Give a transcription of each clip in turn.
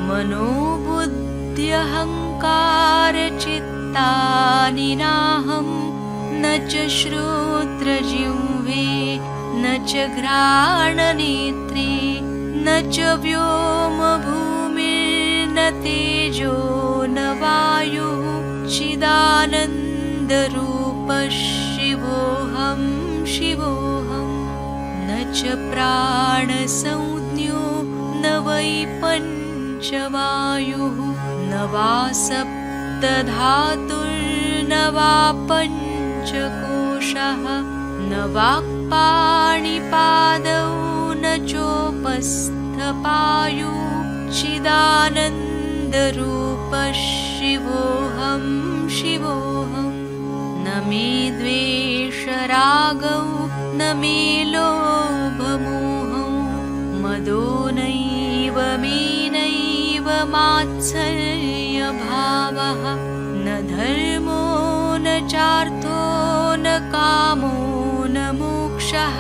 मनोबुद्ध्यहङ्कारचित्तानि नाहं न च श्रोत्रजिह्वे न च घ्राणनेत्रे न च व्योमभूमिर्न तेजो न वायुः चिदानन्दरूपः शिवोऽहं शिवोऽहं न च प्राणसंज्ञो न वै पञ्चवायुः न वा सप्तधातुर्न वा पञ्चकोशः न वाक्पाणिपादौ न चोपस्थपायु चिदानन्दरूपः शिवोऽहं शिवोऽहं न मे द्वेषरागौ न मे लोभमोहौ मदो नैव मे नैव मात्सर्यभावः न धर्मो न चार्थो न कामो न मोक्षः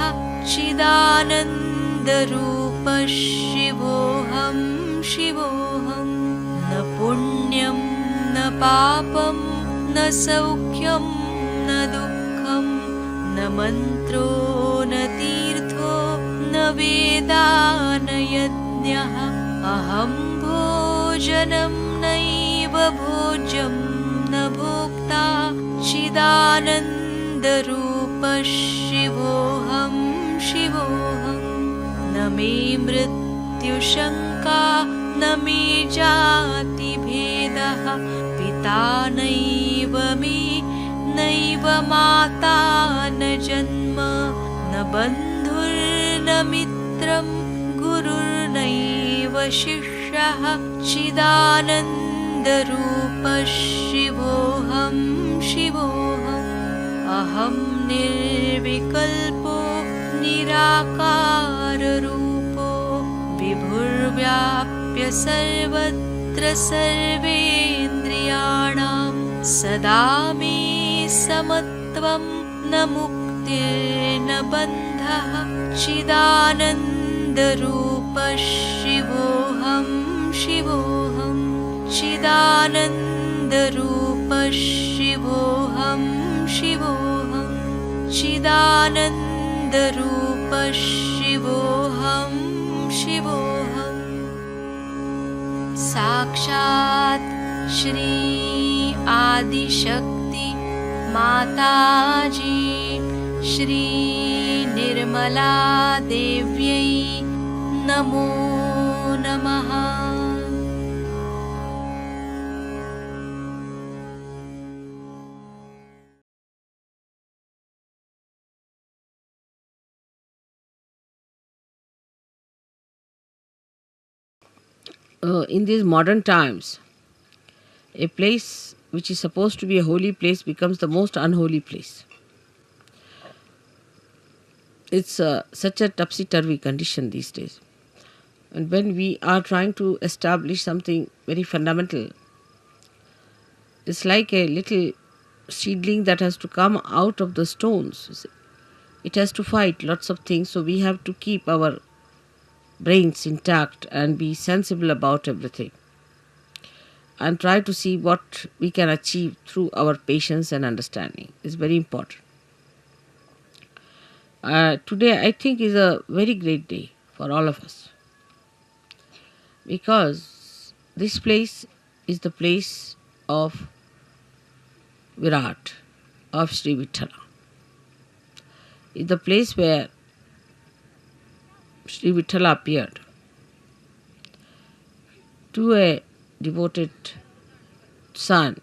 चिदानन्दरूपः शिवोऽहं शिवोऽहं न पुण्यं न पापं न सौख्यं न दुःखं न मन्त्रो न तीर्थो न वेदा न यज्ञः अहं भोजनं नैव भोज्यं न भोक्ता चिदानन्दरूपः शिवोऽहं शिवोऽहं न मे मृत्युशङ्का न मे जातिभेदः पिता नैव मे नैव माता न जन्म न बन्धुर्न मित्रं गुरुर्नैव शिष्यः चिदानन्दरूपः शिवोऽहं शिवोऽहम् अहं निर्विकल्पो निराकाररूपो विभुर्व्याप्य सर्वत्र सर्वेन्द्रियाणां सदा मे समत्वं न मुक्तिर्न बन्धः चिदानन्दरूपः शिवोऽहं शिवोऽहं चिदानन्दरूपः शिवोऽहं शिवोऽहं चिदानन्दरूपः शिवोऽहं शिवोऽहं साक्षात् श्री आदिशक्ति माताजी श्री निर्मला देव्यै नमो नमः। In these modern times, a place which is supposed to be a holy place becomes the most unholy place. It's such a topsy-turvy condition these days. And when we are trying to establish something very fundamental, it's like a little seedling that has to come out of the stones. It has to fight lots of things, so we have to keep our brains intact and be sensible about everything and try to see what we can achieve through our patience and understanding. It's very important. Today I think is a very great day for all of us, because this place is the place of Virat, of Sri Vithala. It's the place where Sri Vithala appeared to a devoted son,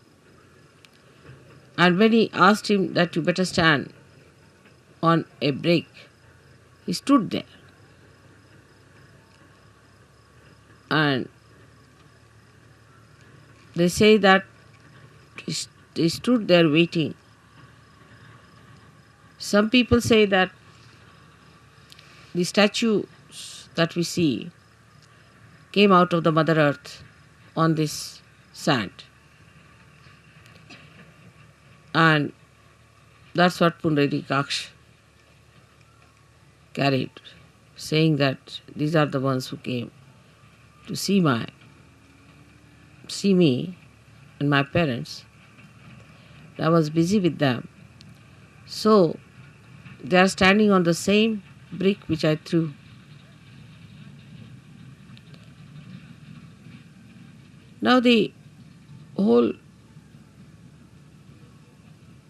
and when he asked him that you better stand on a break, he stood there. And they say that he stood there waiting. Some people say that the statues that we see came out of the Mother Earth on this sand. And that's what Pundarikaksh carried, saying that these are the ones who came to see my see me and my parents. I was busy with them. So they are standing on the same brick which I threw. Now the whole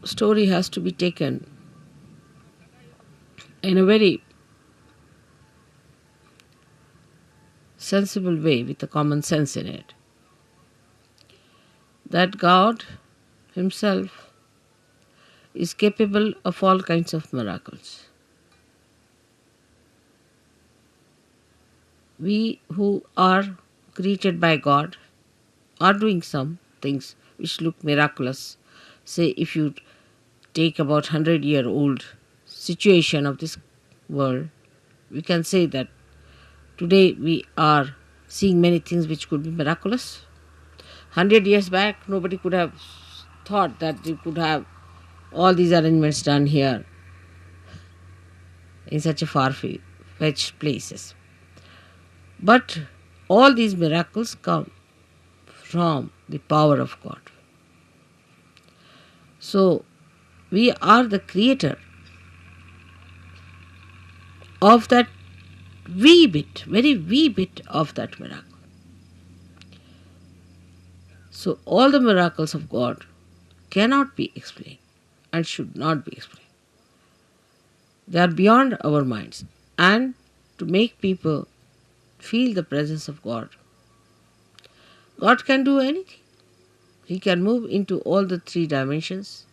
story has to be taken in a very sensible way with a common sense in it. That God Himself is capable of all kinds of miracles. We who are created by God are doing some things which look miraculous. Say, if you take about 100-year-old situation of this world, we can say that today we are seeing many things which could be miraculous. 100 years back, nobody could have thought that you could have all these arrangements done here in such a far-fetched places. But all these miracles come from the power of God. So, we are the creator of that wee bit, very wee bit of that miracle. So, all the miracles of God cannot be explained and should not be explained. They are beyond our minds. And to make people feel the presence of God, God can do anything. He can move into all the 3 dimensions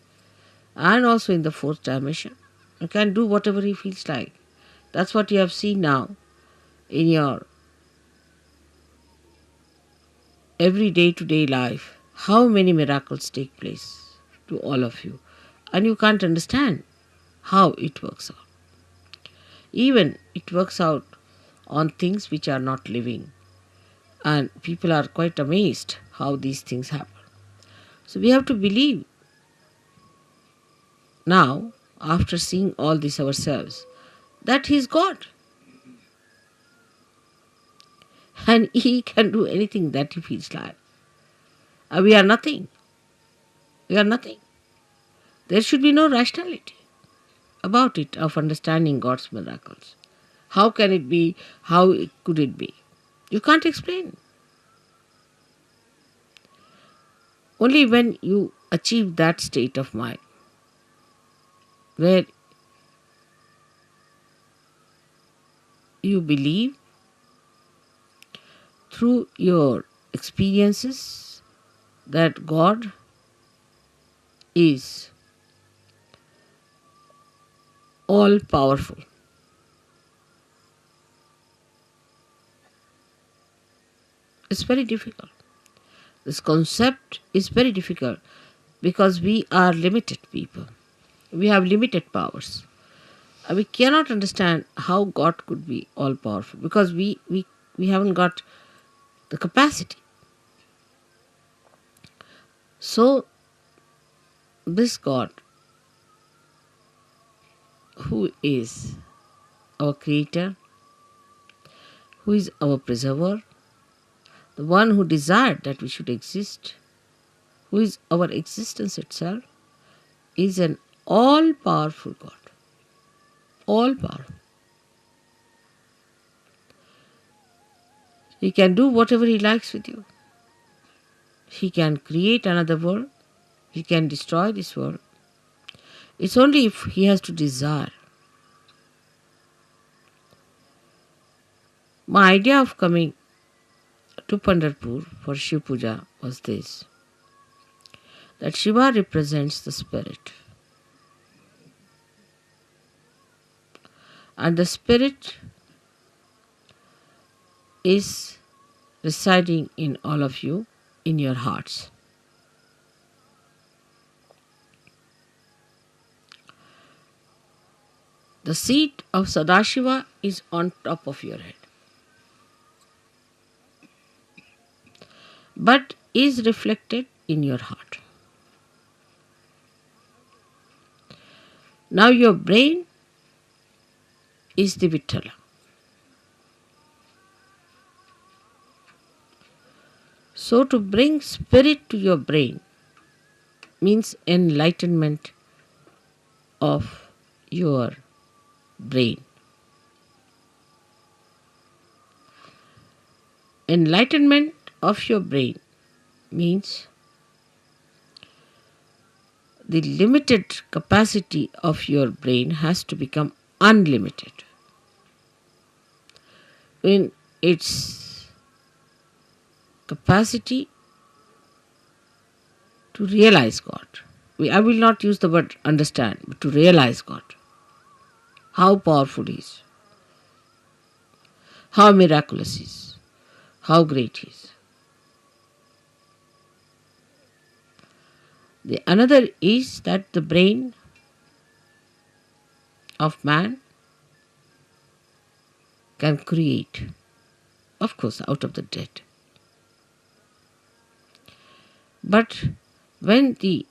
and also in the 4th dimension. He can do whatever He feels like. That's what you have seen now in your every day-to-day life. How many miracles take place to all of you. And you can't understand how it works out. Even it works out on things which are not living. And people are quite amazed how these things happen. So we have to believe now, after seeing all this ourselves, that He is God. And He can do anything that He feels like. And we are nothing. We are nothing. There should be no rationality about it, of understanding God's miracles. How can it be? How could it be? You can't explain. Only when you achieve that state of mind, where you believe through your experiences that God is all powerful. It's very difficult. This concept is very difficult because we are limited people. We have limited powers. We cannot understand how God could be all powerful because we haven't got the capacity. So, this God, who is our creator, who is our preserver, the one who desired that we should exist, who is our existence itself, is an all-powerful God. All-powerful. He can do whatever He likes with you. He can create another world. He can destroy this world. It's only if He has to desire. My idea of coming to Pandharpur for Shiv Puja was this, that Shiva represents the spirit. And the spirit is residing in all of you, in your hearts. The seat of Sadashiva is on top of your head, but is reflected in your heart. Now your brain is the Vittala. So to bring spirit to your brain means enlightenment of your brain. Enlightenment of your brain means the limited capacity of your brain has to become unlimited in its capacity to realize God. I will not use the word understand, but to realize God. How powerful He is, how miraculous He is, how great He is. The another is that the brain of man can create, of course, out of the dead. But when the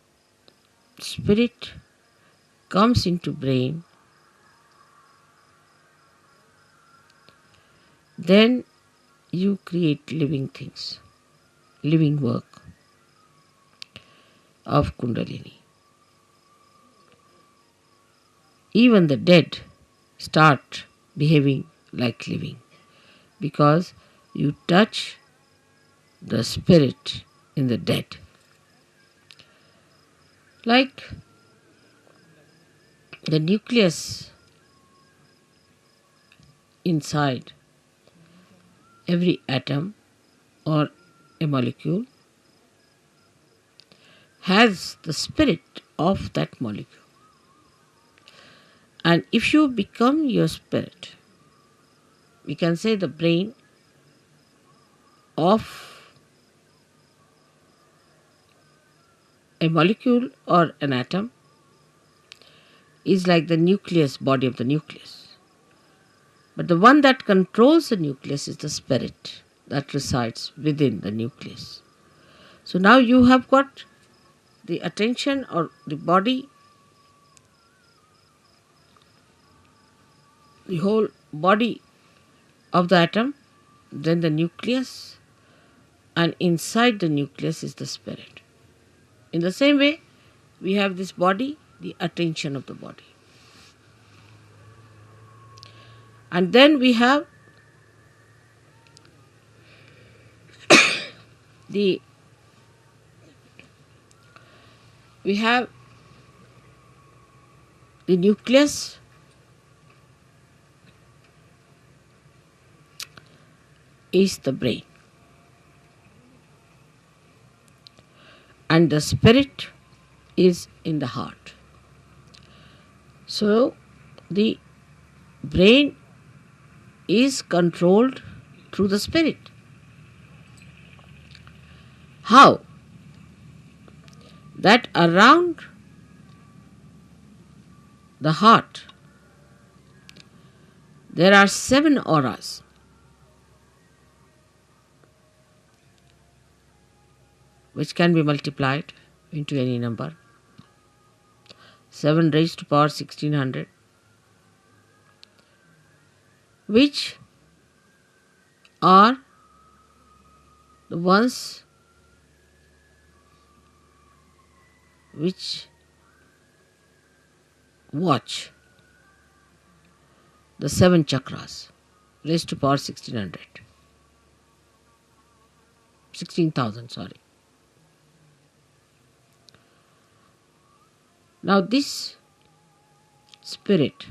spirit comes into brain, then you create living things, living work of Kundalini. Even the dead start behaving like living because you touch the spirit in the dead. Like the nucleus inside every atom or a molecule has the spirit of that molecule. And if you become your spirit, we can say the brain of a molecule or an atom is like the nucleus, body of the nucleus. But the one that controls the nucleus is the spirit that resides within the nucleus. So now you have got the attention or the body, the whole body of the atom, then the nucleus, and inside the nucleus is the spirit. In the same way, we have this body, the attention of the body. And then we have the nucleus is the brain. And the spirit is in the heart. So the brain is controlled through the spirit. How? That around the heart there are 7 auras. Which can be multiplied into any number. 7 raised to power 1600, which are the ones which watch the 7 chakras raised to power 1600. 16,000, sorry. Now this spirit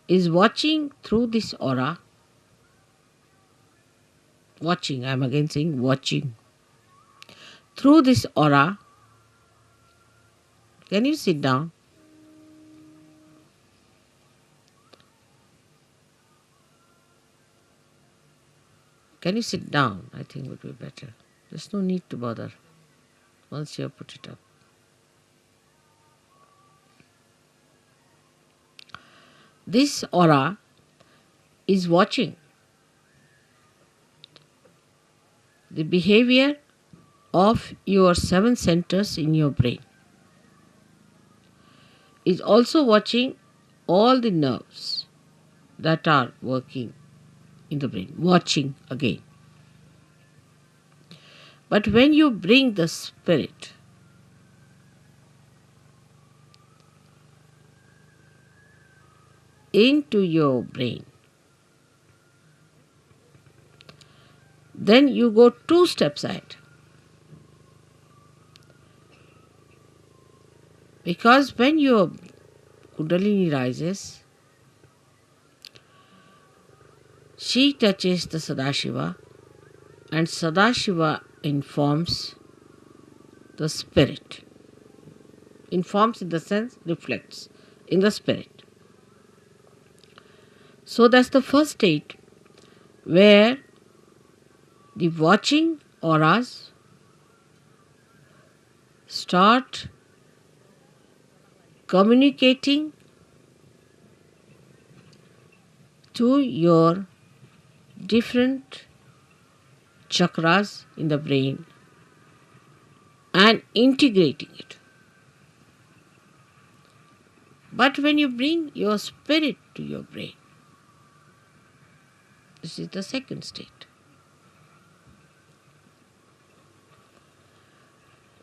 is watching through this aura. Watching, I am again saying watching. Through this aura. Can you sit down? Can you sit down? I think would be better. There's no need to bother once you have put it up. This aura is watching the behavior of your 7 centers in your brain. Is also watching all the nerves that are working in the brain. Watching again. But when you bring the spirit into your brain, then you go 2 steps ahead. Because when your Kundalini rises, she touches the Sadashiva, and Sadashiva informs the spirit. Informs in the sense reflects in the spirit. So that's the first state where the watching auras start communicating to your different chakras in the brain and integrating it. But when you bring your spirit to your brain, this is the second state.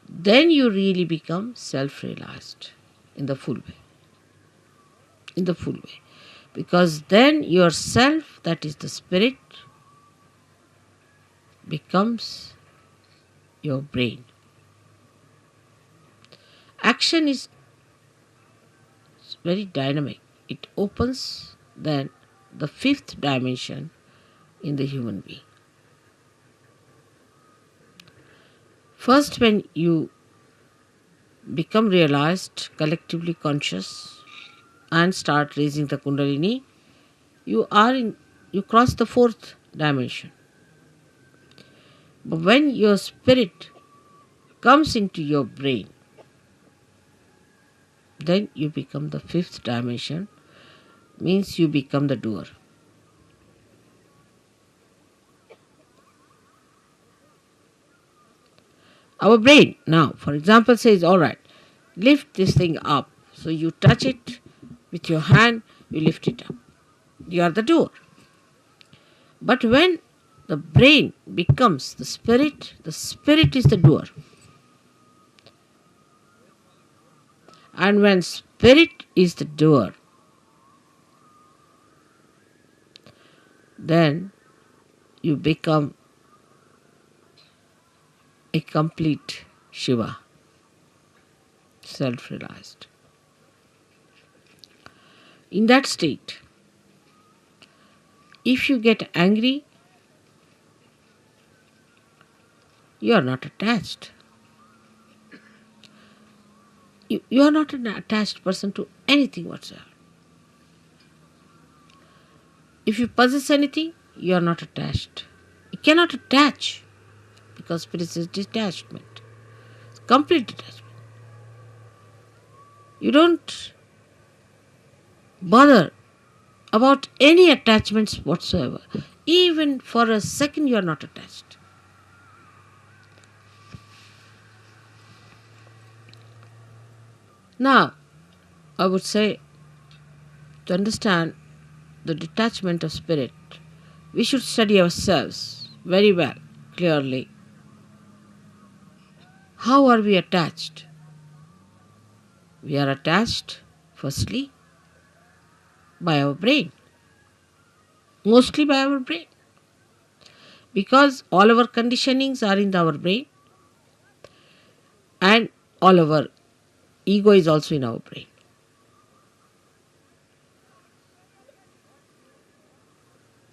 Then you really become self-realized in the full way. In the full way. Because then yourself, that is the spirit, becomes your brain. Action is very dynamic. It opens then the 5th dimension in the human being. First, when you become realized, collectively conscious, and start raising the Kundalini, you cross the 4th dimension. But when your spirit comes into your brain, then you become the 5th dimension, means you become the doer. Our brain now, for example, says, all right, lift this thing up. So you touch it with your hand, you lift it up. You are the doer. But when the brain becomes the spirit is the doer. And when spirit is the doer, then you become a complete Shiva, self-realized. In that state, if you get angry, you are not attached. You are not an attached person to anything whatsoever. If you possess anything, you are not attached. You cannot attach because spirit is detachment. It's complete detachment. You don't bother about any attachments whatsoever. Even for a second you are not attached. Now, I would say, to understand the detachment of spirit, we should study ourselves very well, clearly. How are we attached? We are attached, firstly, by our brain. Mostly by our brain. Because all our conditionings are in our brain and all our ego is also in our brain.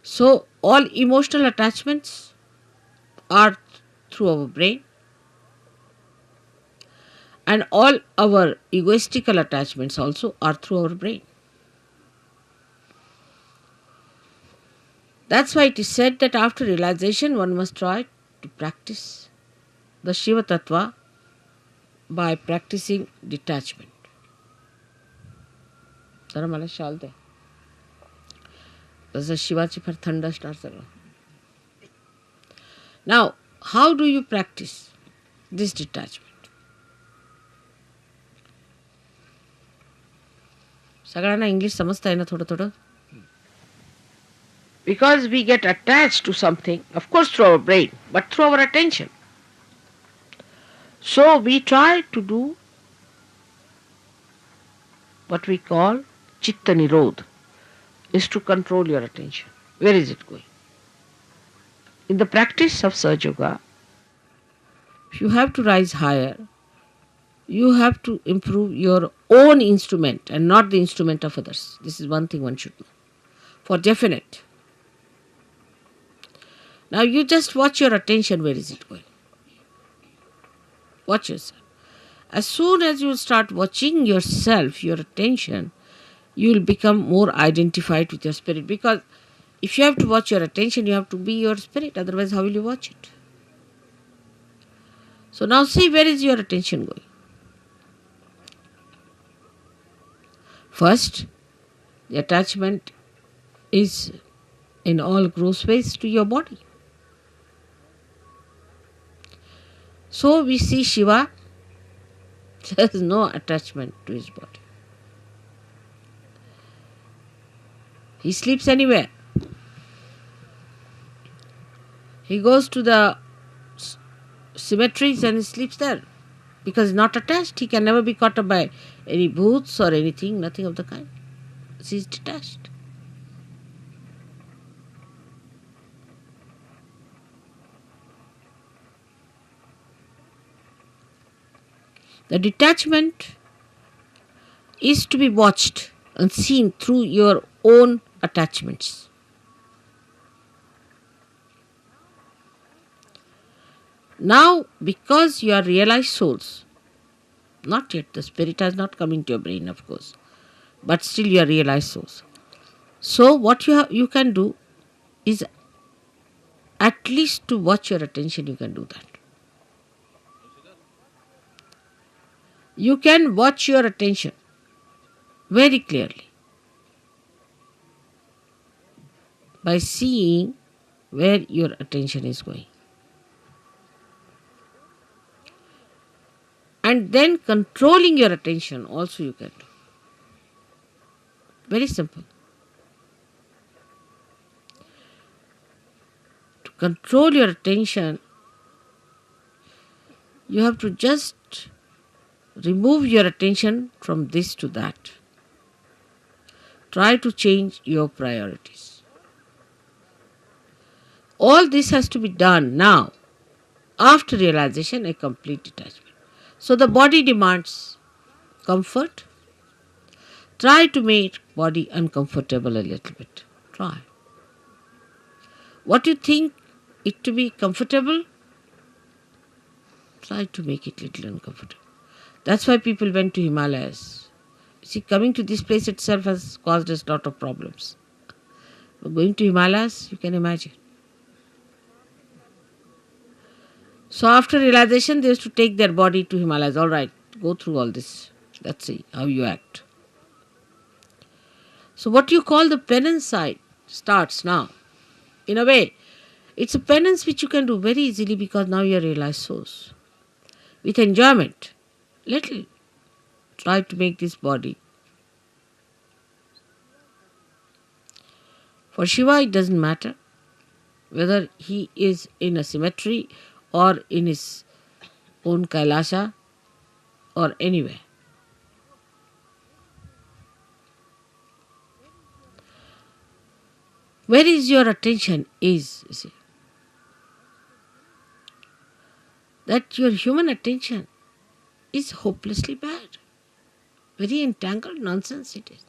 So all emotional attachments are through our brain, and all our egoistical attachments also are through our brain. That's why it is said that after realization one must try to practice the Shiva Tattva by practicing detachment. जरा मला शाल दे. तसं शिवाची फार थंड असणार सगळं. Now, how do you practice this detachment? सगळ्यांना English समजता आहे ना थोडं थोडं? Because we get attached to something, of course through our brain, but through our attention. So we try to do what we call chitta nirodh, is to control your attention. Where is it going? In the practice of Sahaja Yoga, if you have to rise higher, you have to improve your own instrument and not the instrument of others. This is one thing one should know. For definite. Now you just watch your attention, where is it going? Watch yourself. As soon as you start watching yourself, your attention, you will become more identified with your spirit. Because if you have to watch your attention, you have to be your spirit. Otherwise, how will you watch it? So now see, where is your attention going? First, the attachment is in all gross ways to your body. So we see Shiva, there is no attachment to his body. He sleeps anywhere. He goes to the cemeteries and he sleeps there. Because he's not attached, he can never be caught up by any bhoots or anything, nothing of the kind. He's detached. The detachment is to be watched and seen through your own attachments. Now, because you are realized souls, not yet, the spirit has not come into your brain, of course, but still you are realized souls. So what you can do is at least to watch your attention, you can do that. You can watch your attention very clearly by seeing where your attention is going. And then controlling your attention also you can do. Very simple. To control your attention, you have to just remove your attention from this to that. Try to change your priorities. All this has to be done now, after realization, a complete detachment. So the body demands comfort. Try to make body uncomfortable a little bit. Try. What you think it to be comfortable, try to make it little uncomfortable. That's why people went to Himalayas. See, coming to this place itself has caused us a lot of problems. But going to Himalayas, you can imagine. So after realization, they used to take their body to Himalayas. All right, go through all this. Let's see how you act. So what you call the penance side starts now. In a way, it's a penance which you can do very easily because now you are realized souls. With enjoyment, little. Try to make this body. For Shiva, it doesn't matter whether he is in a cemetery or in his own Kailasha or anywhere. Where is your attention is, you see. That your human attention is hopelessly bad. Very entangled nonsense it is.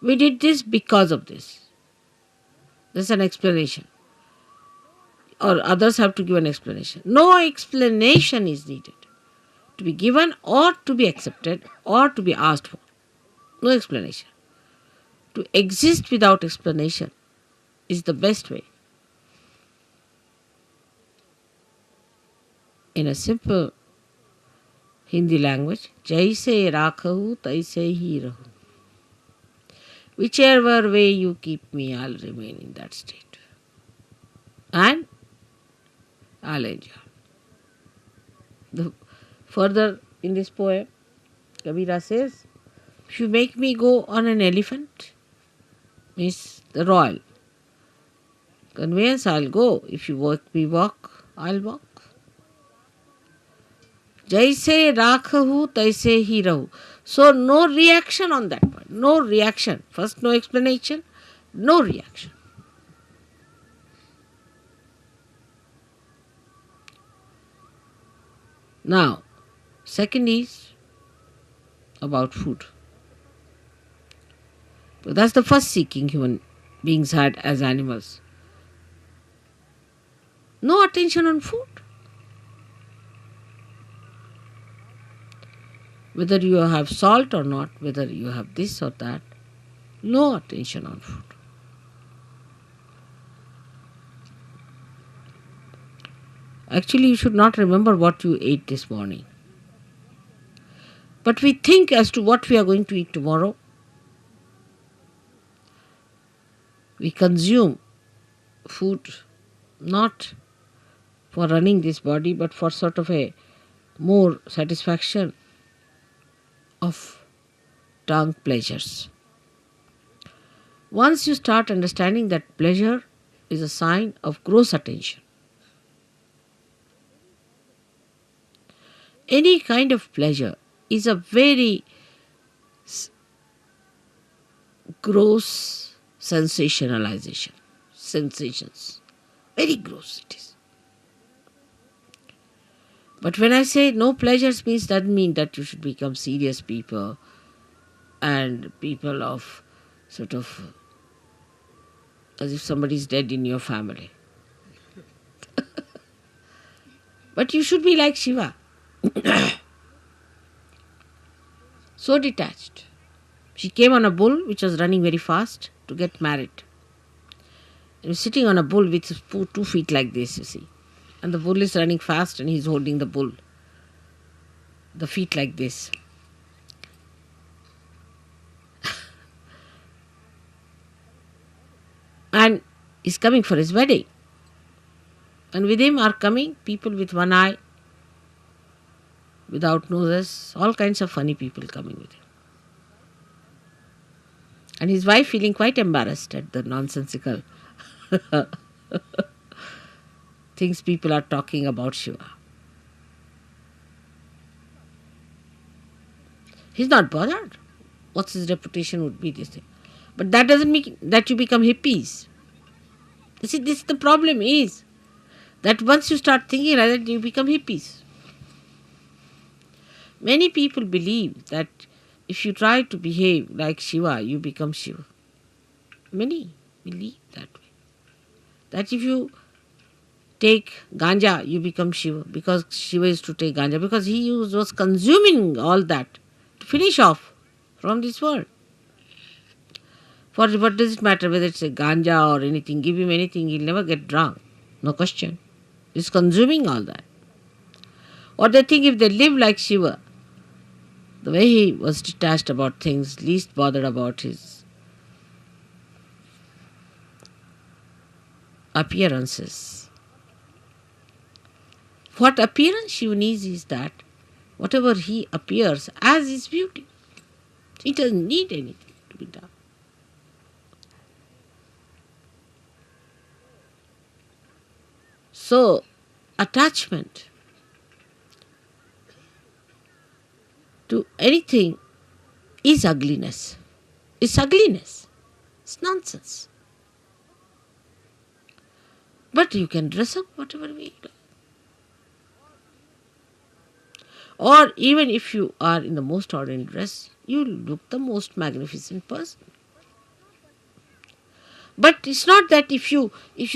We did this because of this. There's an explanation. Or others have to give an explanation. No explanation is needed to be given or to be accepted or to be asked for. No explanation. To exist without explanation is the best way. In a simple Hindi language, Jaise rakhahu taise hi rahu. Whichever way you keep me, I'll remain in that state. And I'll enjoy. Further in this poem, Kabira says, if you make me go on an elephant, means the royal conveyance, I'll go. If you make me walk I'll walk. Jaise rakhahu, taise hi rahu. So no reaction on that part. No reaction. First, no explanation, no reaction. Now, second is about food. So that's the first seeking human beings had as animals. No attention on food. Whether you have salt or not, whether you have this or that, no attention on food. Actually, you should not remember what you ate this morning. But we think as to what we are going to eat tomorrow. We consume food not for running this body, but for sort of a more satisfaction of tongue pleasures. Once you start understanding that pleasure is a sign of gross attention, any kind of pleasure is a very gross sensationalization. Sensations. Very gross it is. But when I say no pleasures means, doesn't mean that you should become serious people and people of sort of as if somebody is dead in your family. But you should be like Shiva. So detached. She came on a bull which was running very fast to get married. He was sitting on a bull with 2 feet like this, you see. And the bull is running fast and he's holding the bull. The feet like this. And he's coming for his wedding. And with him are coming people with one eye, without noses, all kinds of funny people coming with him. And his wife feeling quite embarrassed at the nonsensical things people are talking about Shiva. He's not bothered. What's his reputation would be, this thing. But that doesn't mean that you become hippies. You see, this the problem is that once you start thinking like that, you become hippies. Many people believe that if you try to behave like Shiva, you become Shiva. Many believe that way. That if you take ganja, you become Shiva, because Shiva is to take ganja, because he was consuming all that to finish off from this world. For what does it matter whether it's a ganja or anything? Give him anything, he'll never get drunk. No question. He's consuming all that. Or they think if they live like Shiva, the way he was detached about things, least bothered about his appearances. What appearance Shiva needs is that whatever he appears as is beauty. He doesn't need anything to be done. So, attachment to anything is ugliness. It's ugliness. It's nonsense. But you can dress up whatever way you like. Or even if you are in the most ordinary dress, you look the most magnificent person. But it's not that if you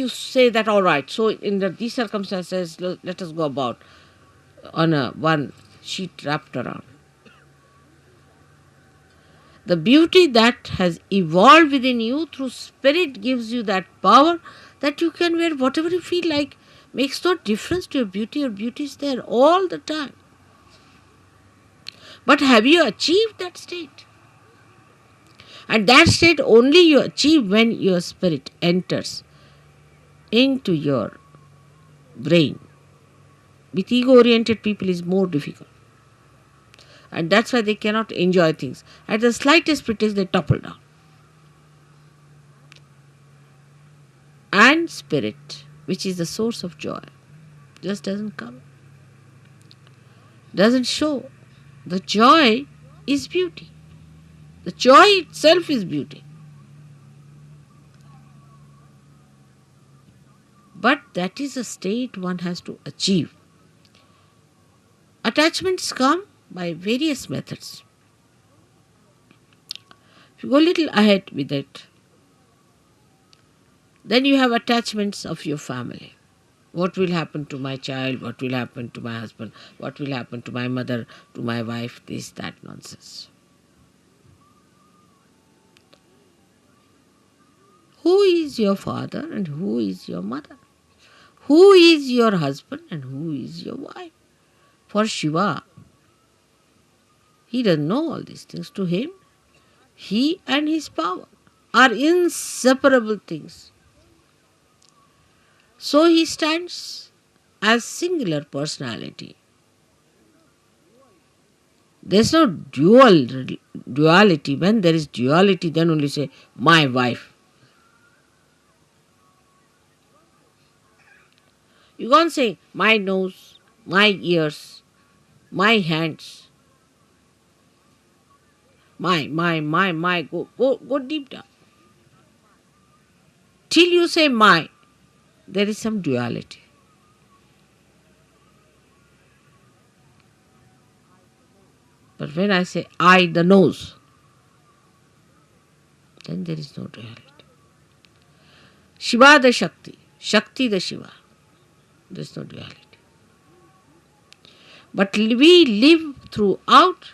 say that, all right, so in these circumstances, let us go about on one sheet wrapped around. The beauty that has evolved within you through spirit gives you that power that you can wear whatever you feel like. Makes no difference to your beauty. Your beauty is there all the time. But have you achieved that state? And that state only you achieve when your spirit enters into your brain. With ego-oriented people is more difficult. And that's why they cannot enjoy things. At the slightest pretext, they topple down. And spirit, which is the source of joy, just doesn't come, doesn't show. The joy is beauty. The joy itself is beauty. But that is a state one has to achieve. Attachments come by various methods. If you go a little ahead with it, then you have attachments of your family. What will happen to my child? What will happen to my husband? What will happen to my mother, to my wife? This, that nonsense. Who is your father and who is your mother? Who is your husband and who is your wife? For Shiva, he doesn't know all these things. To him, he and his power are inseparable things. So he stands as singular personality. There's no duality. When there is duality, then only say, my wife. You can't say, my nose, my ears, my hands, my, go deep down. Till you say my, there is some duality. But when I say I, the nose, then there is no duality. Shiva the Shakti, Shakti the Shiva, there is no duality. But we live throughout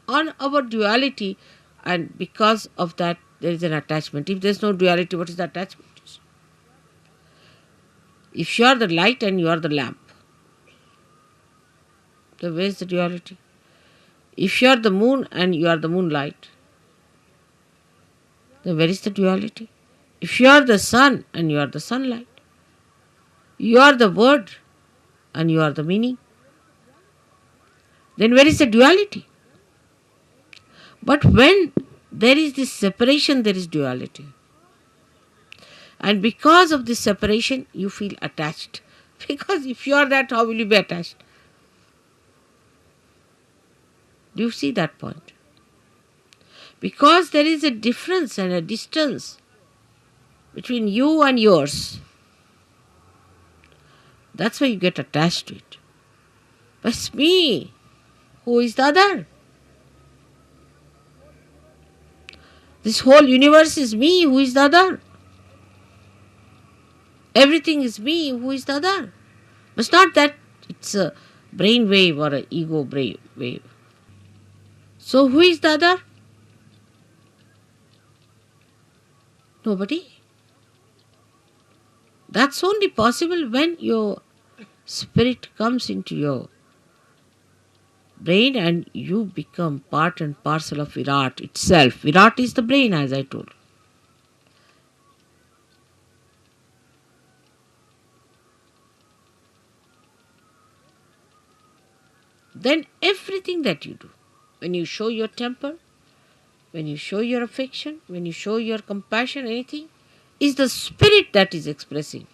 on our duality, and because of that there is an attachment. If there is no duality, what is the attachment? If you are the light and you are the lamp, then where is the duality? If you are the moon and you are the moonlight, then where is the duality? If you are the sun and you are the sunlight, you are the word and you are the meaning, then where is the duality? But when there is this separation, there is duality. And because of this separation, you feel attached. Because if you are that, how will you be attached? Do you see that point? Because there is a difference and a distance between you and yours. That's why you get attached to it. But it's me. Who is the other? This whole universe is me. Who is the other? Everything is me. Who is the other? But it's not that it's a brain wave or an ego brain wave. So who is the other? Nobody. That's only possible when your spirit comes into your brain and you become part and parcel of Virat itself. Virat is the brain, as I told. Then everything that you do, when you show your temper, when you show your affection, when you show your compassion, anything, is the spirit that is expressing.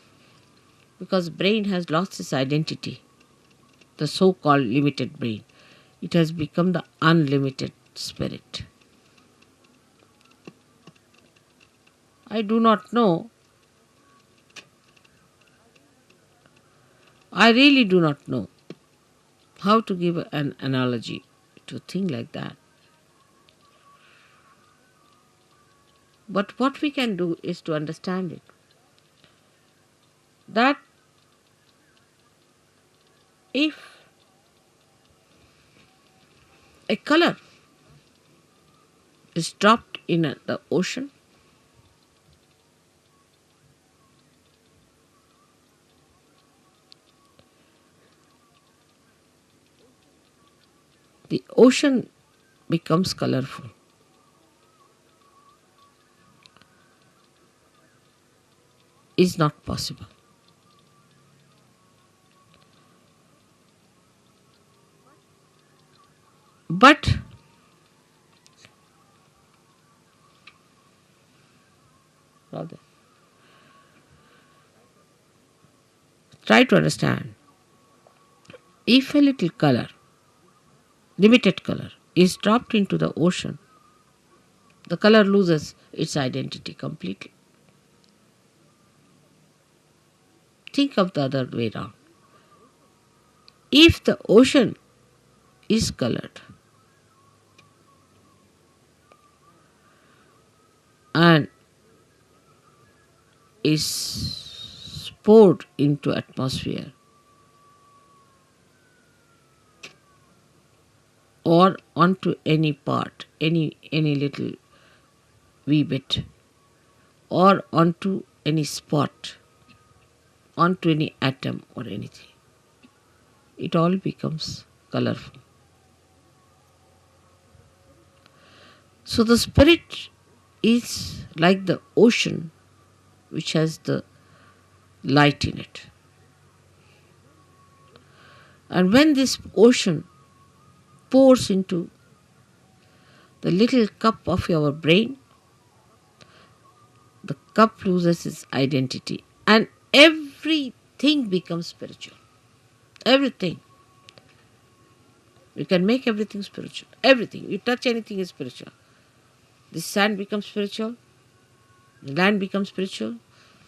Because brain has lost its identity, the so-called limited brain. It has become the unlimited spirit. I do not know. I really do not know how to give an analogy to a thing like that. But what we can do is to understand it. That if a color is dropped in the ocean, the ocean becomes colorful. Is not possible. But try to understand If a little color, limited color, is dropped into the ocean, the color loses its identity completely. Think of the other way around. If the ocean is colored and is poured into atmosphere or onto any part, any little wee bit, or onto any spot, onto any atom or anything, it all becomes colorful. So the spirit is like the ocean which has the light in it. And when this ocean pours into the little cup of your brain, the cup loses its identity and everything becomes spiritual. Everything. You can make everything spiritual. Everything. You touch anything is spiritual. The sand becomes spiritual. The land becomes spiritual.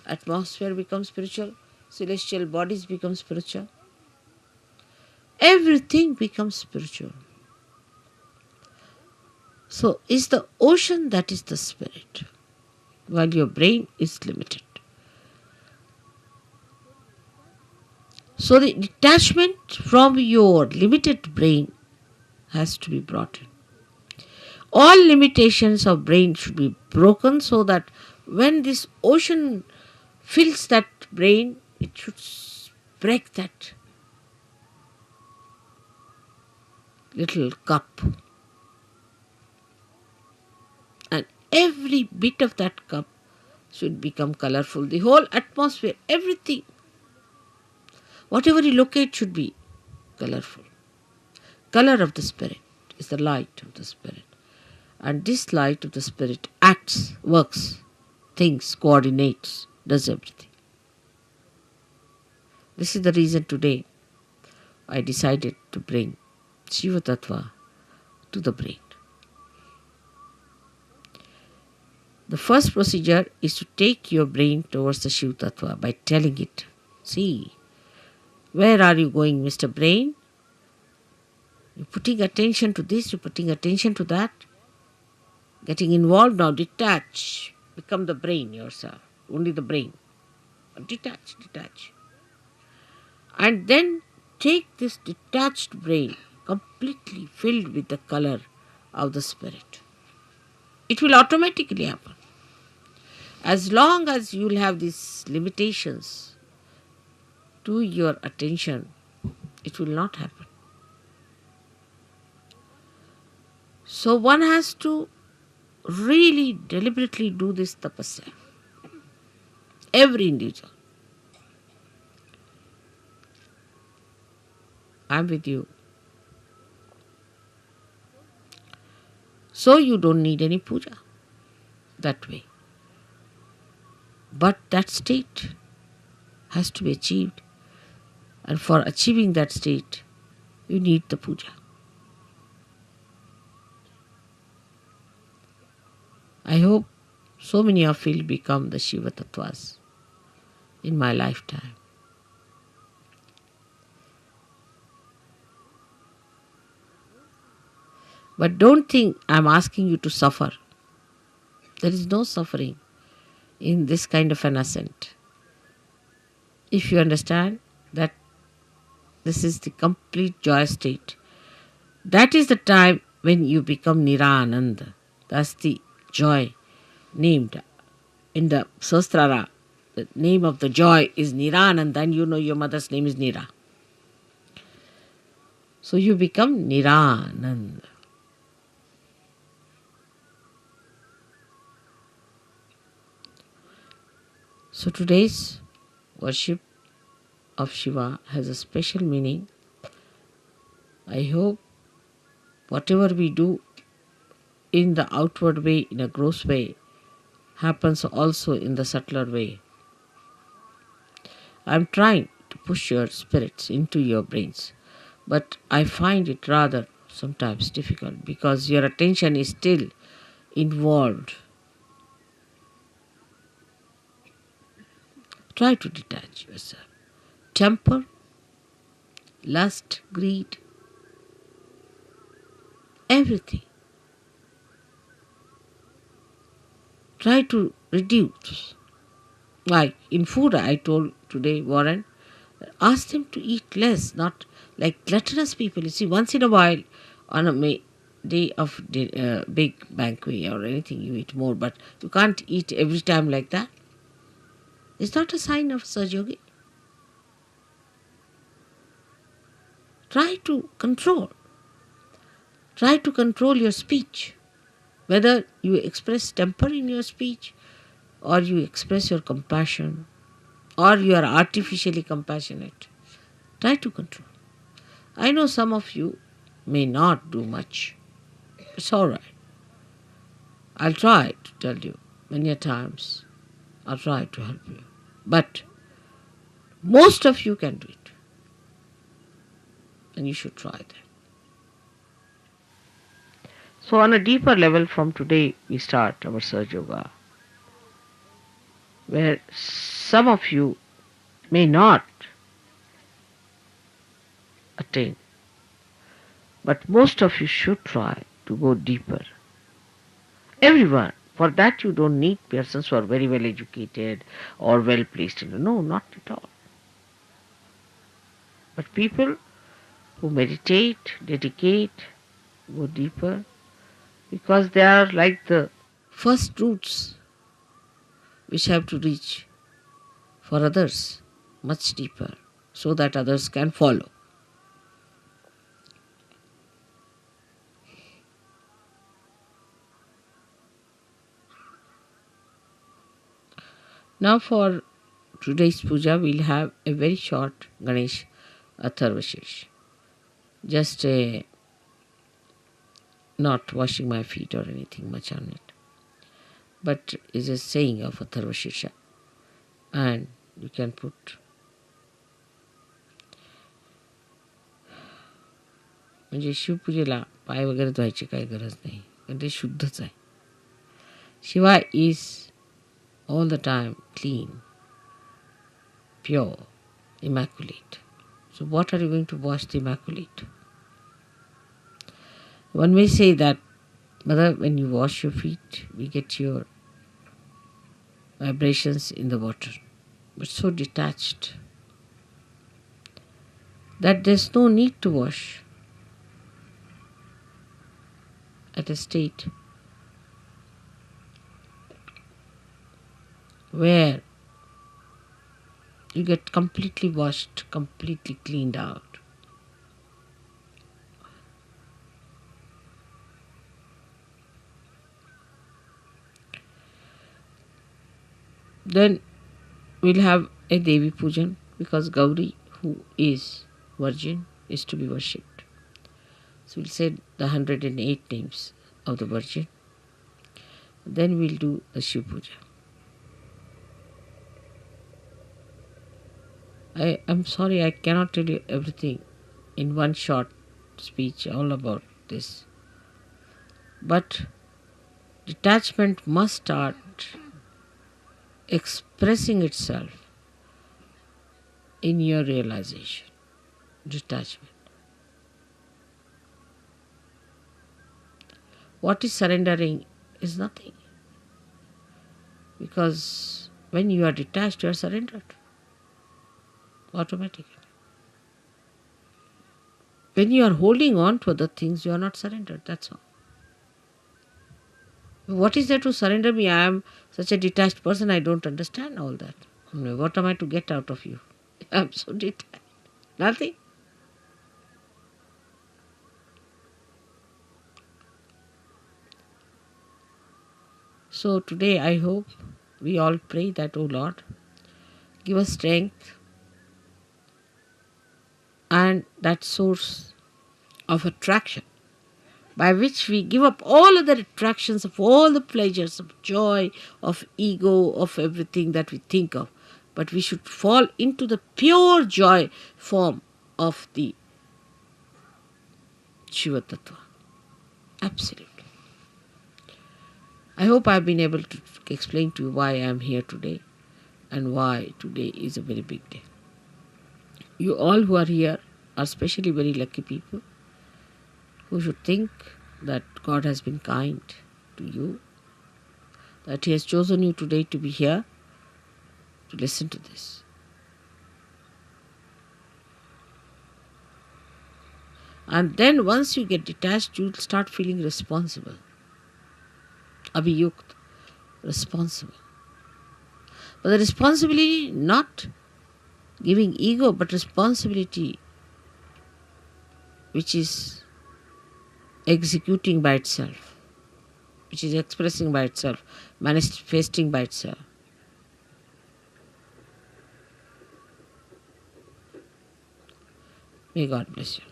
Atmosphere becomes spiritual. Celestial bodies become spiritual. Everything becomes spiritual. So is the ocean that is the spirit, while your brain is limited. So the detachment from your limited brain has to be brought in. All limitations of brain should be broken so that when this ocean fills that brain, it should break that little cup. And every bit of that cup should become colorful. The whole atmosphere, everything, whatever you locate should be colorful. Color of the spirit is the light of the spirit. And this light of the spirit acts, works, thinks, coordinates, does everything. This is the reason today I decided to bring Shiva Tattva to the brain. The first procedure is to take your brain towards the Shiva Tattva by telling it, see, where are you going, Mr. Brain? You're putting attention to this, you're putting attention to that. Getting involved now, detach. Become the brain yourself. Only the brain. Detach. And then take this detached brain completely filled with the color of the spirit. It will automatically happen. As long as you will have these limitations to your attention, it will not happen. So one has to really deliberately do this tapasya. Every individual. I'm with you. So you don't need any puja that way. But that state has to be achieved. And for achieving that state, you need the puja. I hope so many of you will become the Shiva Tattvas in my lifetime. But don't think I'm asking you to suffer. There is no suffering in this kind of an ascent. If you understand that this is the complete joy state, that is the time when you become Nirananda. That's the joy named in the Sahasrara. The name of the joy is Nirananda, and you know your mother's name is Nira. So you become Nirananda. So today's worship of Shiva has a special meaning. I hope whatever we do in the outward way, in a gross way, happens also in the subtler way. I am trying to push your spirits into your brains But I find it rather sometimes difficult because your attention is still involved. Try to detach yourself. Temper, lust, greed, everything. Try to reduce. Like in food, I told today, Warren, ask them to eat less, not like gluttonous people. You see, once in a while, on a day of big banquet or anything, you eat more, but you can't eat every time like that. It's not a sign of Sahaja Yogi. Try to control. Try to control your speech. Whether you express temper in your speech, or you express your compassion, or you are artificially compassionate. Try to control. I know some of you may not do much. It's all right. I'll try to tell you many a times. I'll try to help you. But most of you can do it. And you should try that. So on a deeper level from today, we start our Sahaja Yoga, where some of you may not attain, but most of you should try to go deeper. Everyone. For that you don't need persons who are very well educated or well placed. No, not at all. But people who meditate, dedicate, go deeper, because they are like the first roots which have to reach for others much deeper so that others can follow. Now for today's puja, we'll have a very short Ganesh Atharvashesh. Just not washing my feet or anything much on it, but is a saying of Atharvashesha. And you can put म्हणजे शिवपूजेला पाय वगैरे धुवायची काही गरज नाही, कारण ते शुद्धच आहे. Shiva is all the time clean, pure, immaculate. So what are you going to wash the immaculate? One may say that, Mother, when you wash your feet, we get your vibrations in the water, but so detached that there's no need to wash at a state where you get completely washed, completely cleaned out. Then we'll have a Devi Pujan, because Gauri, who is virgin, is to be worshipped. So we'll say the 108 names of the Virgin. Then we'll do the Shiv Puja. I'm sorry, I cannot tell you everything in one short speech all about this. But detachment must start expressing itself in your realization. Detachment. What is surrendering is nothing. Because when you are detached, you are surrendered. Automatically. When you are holding on to other things, you are not surrendered. That's all. What is there to surrender me? I am such a detached person, I don't understand all that. What am I to get out of you? I am so detached. Nothing. So today I hope we all pray that, O Lord, give us strength and that source of attraction by which we give up all other attractions of all the pleasures of joy, of ego, of everything that we think of. But we should fall into the pure joy form of the Shiva Tattva. Absolutely. I hope I have been able to explain to you why I am here today and why today is a very big day. You all who are here are especially very lucky people who should think that God has been kind to you, that He has chosen you today to be here to listen to this. And then once you get detached, you'll start feeling responsible. Abhiyukt, responsible. But the responsibility not giving ego, but responsibility which is executing by itself, which is expressing by itself, manifesting by itself. May God bless you.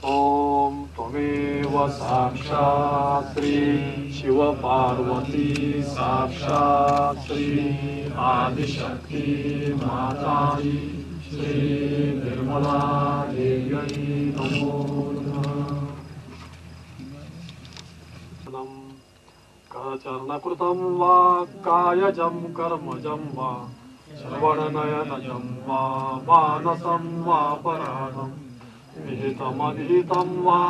ॐ त्वमेव साक्षात् श्री शिवपार्वती साक्षात् श्री आदिशक्ति माताजी श्री निर्मला देव्यै नमो नमः। करचरणकृतं वा कायजं कर्मजं वा श्रवणनयनजं वा मानसं वा पराणम् विहितमधिहितं वा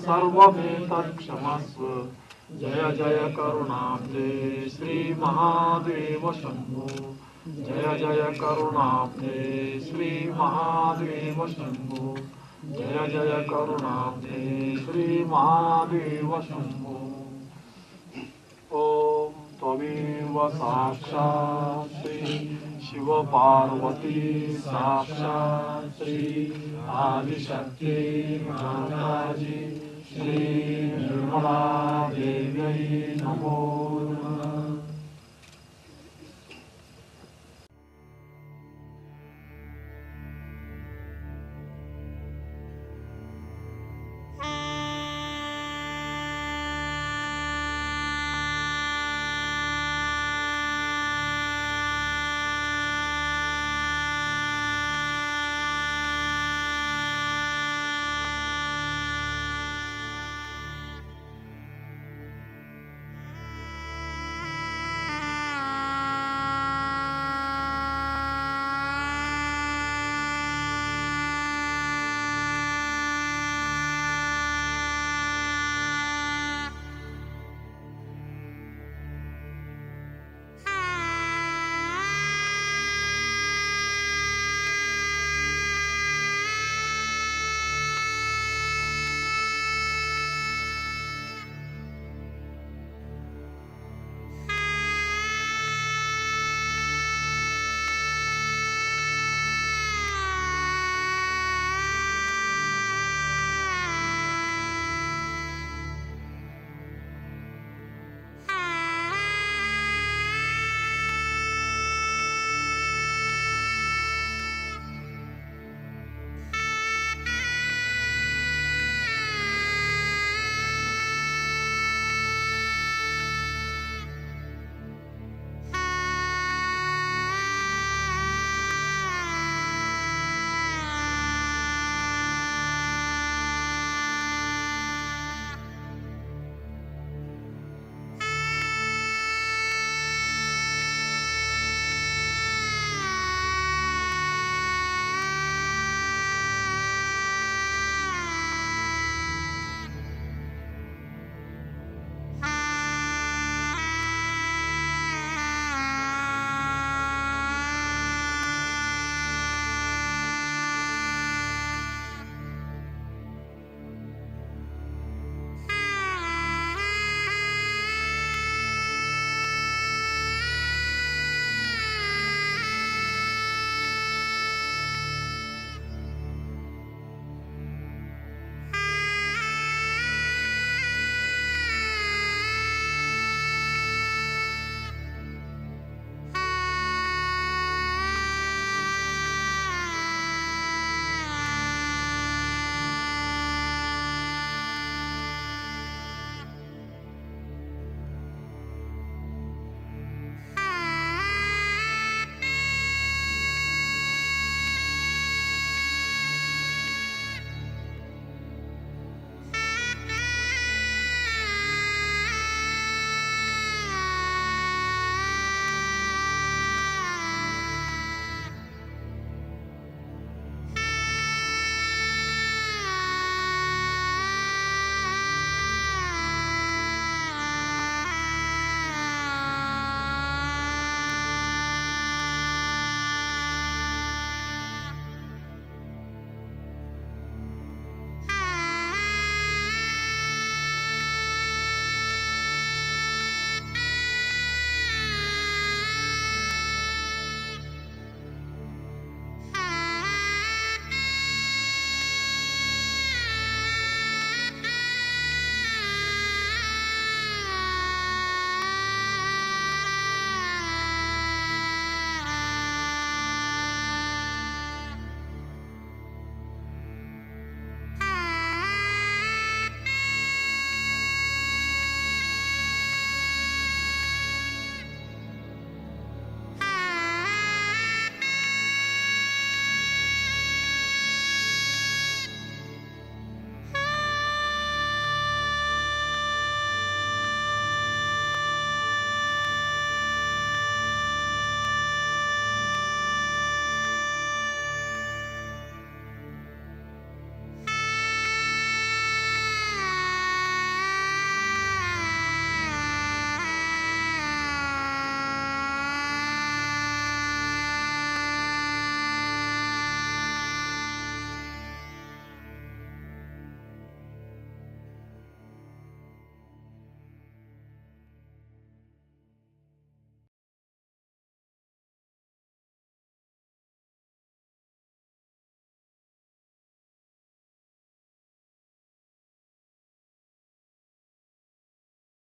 सर्वमेतत्क्षमस्व। जय जय करुणाब्धे श्रीमहादेव शम्भो। जय जय करुणाब्धे श्रीमहादेव शम्भो। जय जय करुणाब्धे श्रीमहादेव शम्भो। ॐ त्वमेव साक्षात् श्री शिवपार्वती साक्षात् श्री आदिशक्ति माताजी श्री निर्मला देव्यै नमो नमः।